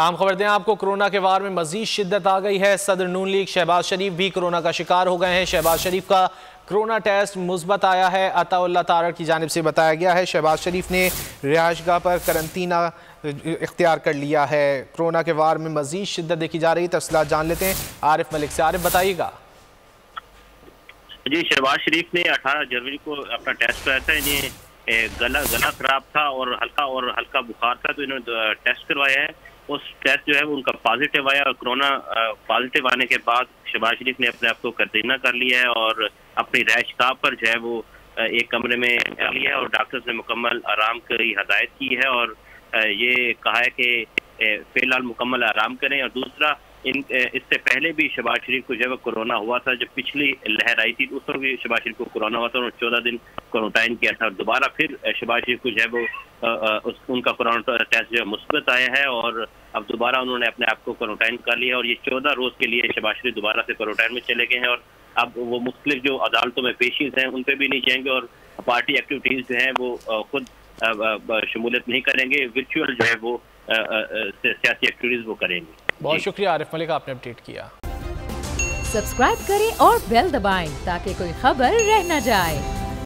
आम खबर दें आपको, कोरोना के वार में मजीद शिद्दत आ गई है। सदर नून लीग शहबाज शरीफ भी कोरोना का शिकार हो गए हैं। शहबाज शरीफ का कोरोना टेस्ट मुस्बत आया है। अताउल्लाह तारड़ की जानिब से बताया गया है शहबाज शरीफ ने रिहाइशगाह पर करंतना इख्तियार कर लिया है। कोरोना के वार में मजीद शिद्दत देखी जा रही है। तफसीलात जान लेते हैं आरिफ मलिक से। आरिफ बताइएगा। जी, शहबाज शरीफ ने 18 जनवरी को अपना टेस्ट कराया था। इन्हें गला खराब था और हल्का बुखार था, तो इन्होंने टेस्ट करवाया है। उस टेस्ट जो है वो उनका पॉजिटिव आया और कोरोना पॉजिटिव आने के बाद शहबाज शरीफ ने अपने आप को करंतना कर लिया है और अपनी रिहाइशगाह पर जो है वो एक कमरे में कर लिया है और डॉक्टर्स ने मुकम्मल आराम की हदायत की है और ये कहा है कि फिलहाल मुकम्मल आराम करें। और दूसरा, इससे पहले भी शहबाज शरीफ को जो है कोरोना हुआ था। जब पिछली लहर आई थी उस वक्त भी शहबाज शरीफ को कोरोना हुआ था, उन्होंने 14 दिन क्वारंटाइन किया था। दोबारा फिर शहबाज शरीफ को जो है वो उनका कोरोना टेस्ट जो है मुस्बत आया है और अब दोबारा उन्होंने अपने आप को क्वारंटाइन कर लिया और ये 14 रोज के लिए शहबाज शरीफ दोबारा से क्वारंटाइन में चले गए हैं और अब वो मुख्तलिफ जो अदालतों में पेशीज हैं उन पर भी नहीं जाएंगे और पार्टी एक्टिविटीज जो हैं वो खुद शमूलियत नहीं करेंगे। वर्चुअल जो है वो सियासी एक्टिविटीज वो करेंगे। बहुत शुक्रिया आरिफ मलिक, आपने अपडेट किया। सब्सक्राइब करें और बेल दबाएं ताकि कोई खबर रह न जाए।